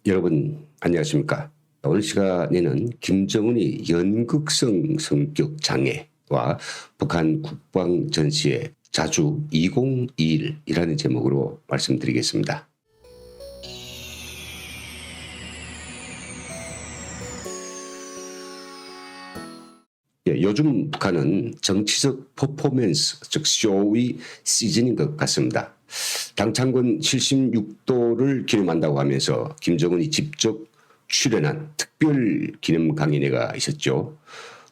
여러분 안녕하십니까? 오늘 시간에는 김정은이 연극성 성격 장애와 북한 국방 전시회 자주 2021이라는 제목으로 말씀드리겠습니다. 요즘 북한은 정치적 퍼포먼스, 즉 쇼의 시즌인 것 같습니다. 당창건 76도를 기념한다고 하면서 김정은이 직접 출연한 특별 기념 강연회가 있었죠.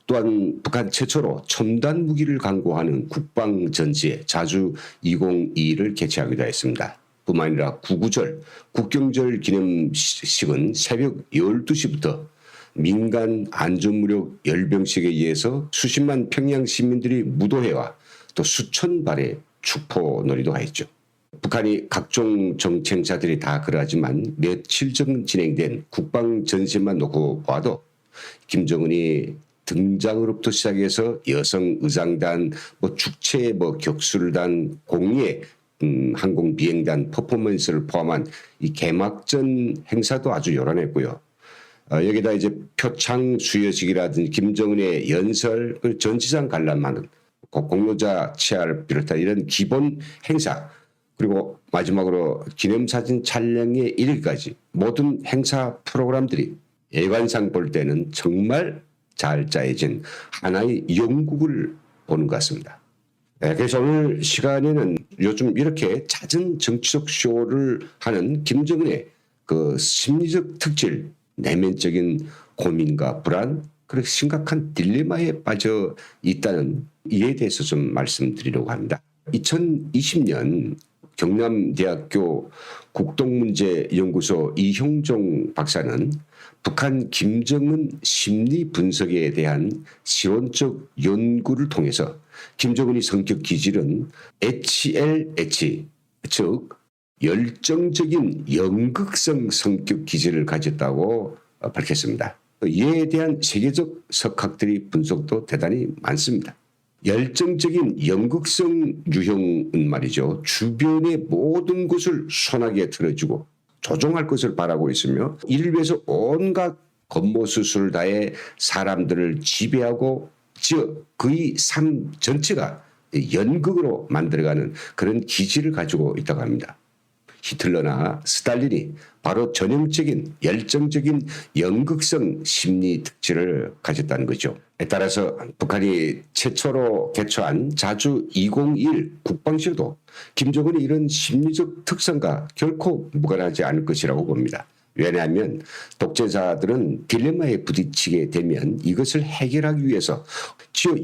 또한 북한 최초로 첨단 무기를 강구하는 국방 전시회 자주 2021을 개최하기도 했습니다. 뿐만 아니라 구구절, 국경절 기념식은 새벽 12시부터 민간 안전무력 열병식에 의해서 수십만 평양 시민들이 무도회와 또 수천 발의 축포놀이도 하였죠. 북한이 각종 정치 행사들이 다 그러하지만 며칠 전 진행된 국방 전시만 놓고 봐도 김정은이 등장으로부터 시작해서 여성 의장단, 축제, 격술단, 공예 항공 비행단 퍼포먼스를 포함한 이 개막전 행사도 아주 요란했고요. 여기다 이제 표창 수여식이라든지 김정은의 연설, 그리고 전시장 관람하는 공로자 치아를 비롯한 이런 기본 행사, 그리고 마지막으로 기념사진 촬영에 이르기까지 모든 행사 프로그램들이 예관상 볼 때는 정말 잘 짜여진 하나의 연극을 보는 것 같습니다. 그래서 오늘 시간에는 요즘 이렇게 잦은 정치적 쇼를 하는 김정은의 그 심리적 특질, 내면적인 고민과 불안, 그리고 심각한 딜레마에 빠져 있다는 이에 대해서 좀 말씀드리려고 합니다. 2020년 경남대학교 국동문제연구소 이형종 박사는 북한 김정은 심리 분석에 대한 실온적 연구를 통해서 김정은의 성격 기질은 HLH, 즉 열정적인 연극성 성격 기질을 가졌다고 밝혔습니다. 이에 대한 세계적 석학들의 분석도 대단히 많습니다. 열정적인 연극성 유형은 말이죠. 주변의 모든 것을 손아귀에 틀어주고 조종할 것을 바라고 있으며 이를 위해서 온갖 겉모술을 다해 사람들을 지배하고 그의 삶 전체가 연극으로 만들어가는 그런 기질을 가지고 있다고 합니다. 히틀러나 스탈린이 바로 전형적인 열정적인 연극성 심리 특질을 가졌다는 거죠. 따라서 북한이 최초로 개최한 자주 2021 국방식도 김정은이 이런 심리적 특성과 결코 무관하지 않을 것이라고 봅니다. 왜냐하면 독재자들은 딜레마에 부딪히게 되면 이것을 해결하기 위해서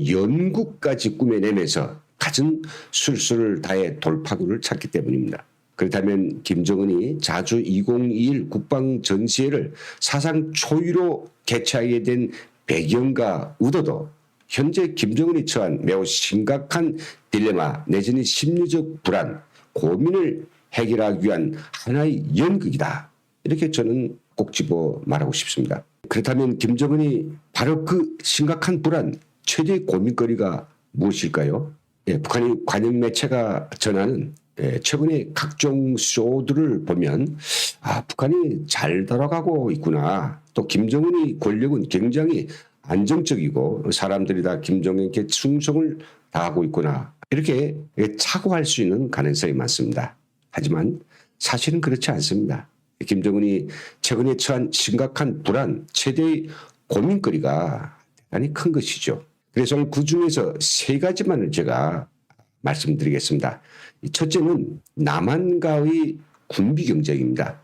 연극까지 꾸며내면서 갖은 술수를 다해 돌파구를 찾기 때문입니다. 그렇다면 김정은이 자주 2021 국방 전시회를 사상 초유로 개최하게 된 배경과 의도도 현재 김정은이 처한 매우 심각한 딜레마 내지는 심리적 불안, 고민을 해결하기 위한 하나의 연극이다. 이렇게 저는 꼭 집어 말하고 싶습니다. 그렇다면 김정은이 바로 그 심각한 불안, 최대의 고민거리가 무엇일까요? 북한이 관영 매체가 전하는 최근에 각종 쇼들을 보면 북한이 잘 돌아가고 있구나. 또 김정은의 권력은 굉장히 안정적이고 사람들이 다 김정은께 충성을 다하고 있구나. 이렇게 착오할 수 있는 가능성이 많습니다. 하지만 사실은 그렇지 않습니다. 김정은이 최근에 처한 심각한 불안, 최대의 고민거리가 대단히 큰 것이죠. 그래서 오늘 그중에서 세 가지만을 제가 말씀드리겠습니다. 첫째는 남한과의 군비 경쟁입니다.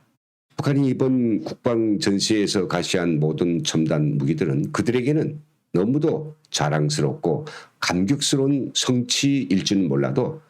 북한이 이번 국방 전시회에서 가시한 모든 첨단 무기들은 그들에게는 너무도 자랑스럽고 감격스러운 성취일 줄은 몰라도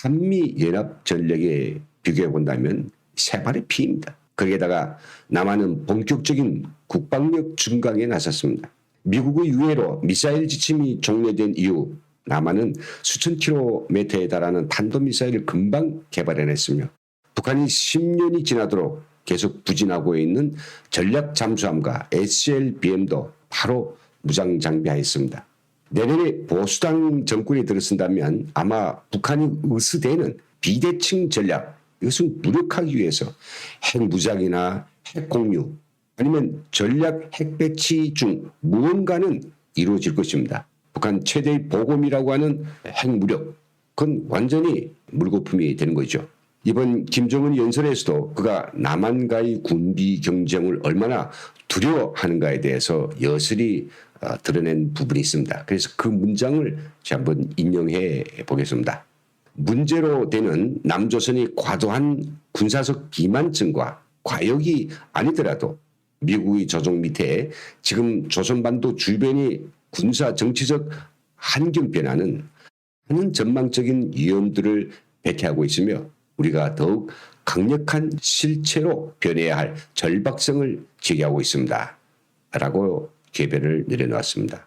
한미연합 전력에 비교해 본다면 세 발의 피입니다. 거기에다가 남한은 본격적인 국방력 증강에 나섰습니다. 미국의 유해로 미사일 지침이 종료된 이후 남한은 수천 킬로미터에 달하는 탄도미사일을 금방 개발해냈으며 북한이 10년이 지나도록 계속 부진하고 있는 전략 잠수함과 SLBM도 바로 무장 장비하였습니다. 내년에 보수당 정권이 들어선다면 아마 북한이 의수되는 비대칭 전략, 이것은 무력하기 위해서 핵무장이나 핵 공유 아니면 전략 핵 배치 중 무언가는 이루어질 것입니다. 북한 최대의 보검이라고 하는 핵무력, 그건 완전히 물거품이 되는 거죠. 이번 김정은 연설에서도 그가 남한과의 군비 경쟁을 얼마나 두려워하는가에 대해서 여실히 드러낸 부분이 있습니다. 그래서 그 문장을 제가 한번 인용해 보겠습니다. 문제로 되는 남조선이 과도한 군사적 기만증과 과욕이 아니더라도 미국의 조종 밑에 지금 조선반도 주변이 군사 정치적 환경 변화는 하는 전망적인 위험들을 배치하고 있으며 우리가 더욱 강력한 실체로 변해야 할 절박성을 제기하고 있습니다. 라고 개변을 내려놓았습니다.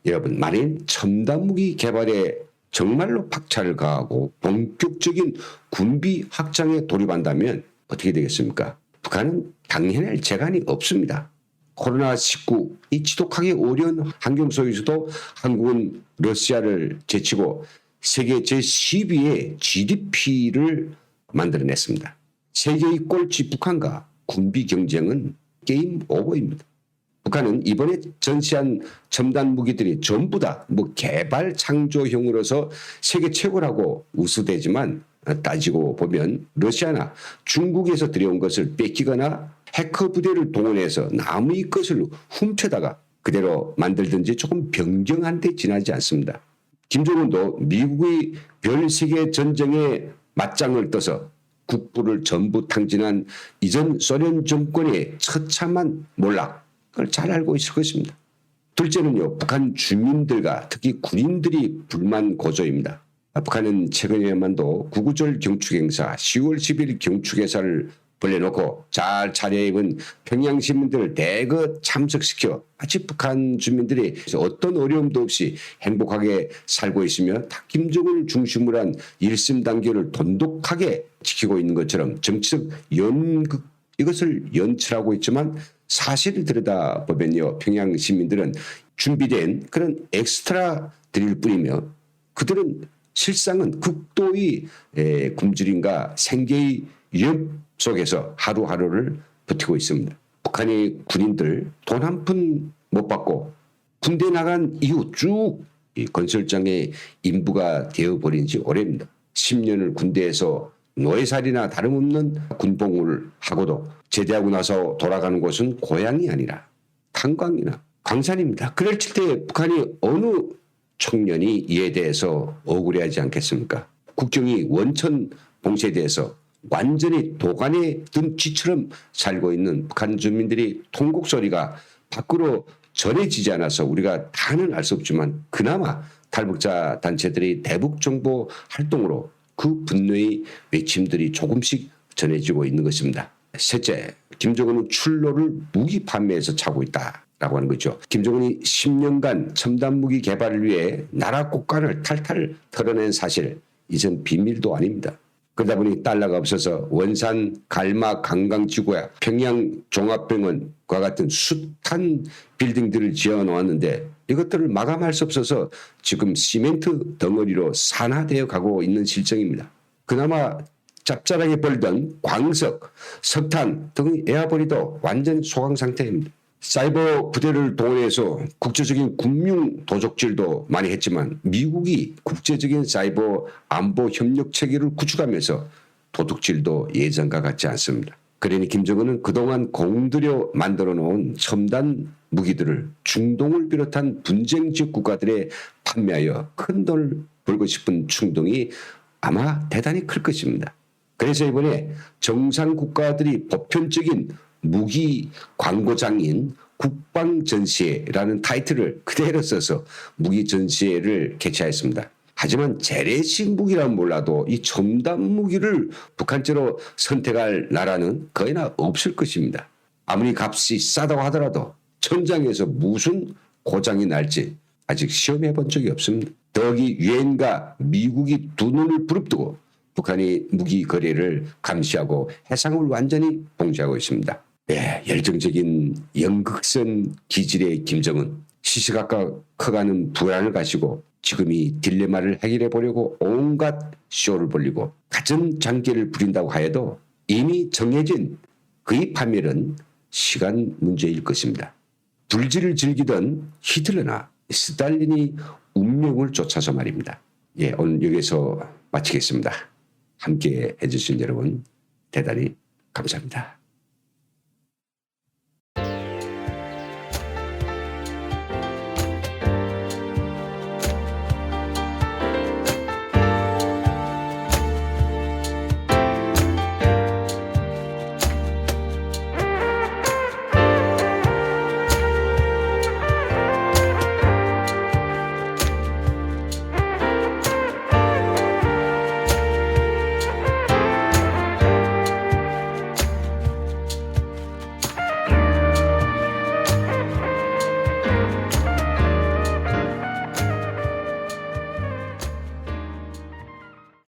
여러분, 만일 첨단 무기 개발에 정말로 박차를 가하고 본격적인 군비 확장에 돌입한다면 어떻게 되겠습니까? 북한은 당해낼 재간이 없습니다. 코로나19 이 지독하게 어려운 환경 속에서도 한국은 러시아를 제치고 세계 제12의 GDP를 만들어냈습니다. 세계의 꼴찌 북한과 군비 경쟁은 게임 오버입니다. 북한은 이번에 전시한 첨단 무기들이 전부 다 개발 창조형으로서 세계 최고라고 우수되지만 따지고 보면 러시아나 중국에서 들여온 것을 뺏기거나 해커 부대를 동원해서 남의 것을 훔쳐다가 그대로 만들든지 조금 변경한 데 지나지 않습니다. 김정은도 미국의 별 세계 전쟁에 맞짱을 떠서 국부를 전부 탕진한 이전 소련 정권의 처참한 몰락을 잘 알고 있을 것입니다. 둘째는요, 북한 주민들과 특히 군인들이 불만 고조입니다. 북한은 최근에만도 구구절 경축행사, 10월 10일 경축행사를 벌려놓고 잘 차려입은 평양 시민들을 대거 참석시켜 마치 북한 주민들이 어떤 어려움도 없이 행복하게 살고 있으며 다 김정은을 중심으로 한 일심단계를 돈독하게 지키고 있는 것처럼 정치적 연극 이것을 연출하고 있지만 사실을 들여다보면요, 평양 시민들은 준비된 그런 엑스트라들일 뿐이며 그들은 실상은 극도의 굶주림과 생계의 위험 속에서 하루하루를 버티고 있습니다. 북한의 군인들 돈 한 푼 못 받고 군대 나간 이후 쭉 이 건설장의 인부가 되어버린 지 오래입니다. 10년을 군대에서 노예살이나 다름없는 군복무를 하고도 제대하고 나서 돌아가는 곳은 고향이 아니라 탄광이나 광산입니다. 그럴 때 북한이 어느 청년이 이에 대해서 억울해하지 않겠습니까? 국정이 원천 봉쇄돼서 완전히 도간에 든 쥐처럼 살고 있는 북한 주민들이 통곡 소리가 밖으로 전해지지 않아서 우리가 다는 알 수 없지만 그나마 탈북자 단체들이 대북 정보 활동으로 그 분노의 외침들이 조금씩 전해지고 있는 것입니다. 셋째, 김정은은 출로를 무기 판매에서 차고 있다라고 하는 거죠. 김정은이 10년간 첨단 무기 개발을 위해 나라 국간을 탈탈 털어낸 사실 이젠 비밀도 아닙니다. 그러다 보니 달러가 없어서 원산 갈마 관광지구야 평양 종합병원과 같은 숱한 빌딩들을 지어놓았는데 이것들을 마감할 수 없어서 지금 시멘트 덩어리로 산화되어 가고 있는 실정입니다. 그나마 짭짤하게 벌던 광석, 석탄 등의 에어버리도 완전 소강 상태입니다. 사이버 부대를 동원해서 국제적인 금융 도적질도 많이 했지만 미국이 국제적인 사이버 안보 협력 체계를 구축하면서 도둑질도 예전과 같지 않습니다. 그러니 김정은은 그동안 공들여 만들어 놓은 첨단 무기들을 중동을 비롯한 분쟁 지역 국가들에 판매하여 큰 돈을 벌고 싶은 충동이 아마 대단히 클 것입니다. 그래서 이번에 정상 국가들이 보편적인 무기 광고장인 국방전시회라는 타이틀을 그대로 써서 무기 전시회를 개최했습니다. 하지만 재래식 무기란 몰라도 이 첨단 무기를 북한제로 선택할 나라는 거의나 없을 것입니다. 아무리 값이 싸다고 하더라도 천장에서 무슨 고장이 날지 아직 시험해 본 적이 없습니다. 더욱이 유엔과 미국이 두 눈을 부릅뜨고 북한이 무기 거래를 감시하고 해상을 완전히 봉쇄하고 있습니다. 네, 열정적인 연극선 기질의 김정은, 시시각각 커가는 불안을 가지고 지금 이 딜레마를 해결해 보려고 온갖 쇼를 벌리고 가전 장기를 부린다고 하여도 이미 정해진 그의 파멸은 시간 문제일 것입니다. 불지를 즐기던 히틀러나 스탈린이 운명을 쫓아서 말입니다. 예, 오늘 여기서 마치겠습니다. 함께 해주신 여러분 대단히 감사합니다.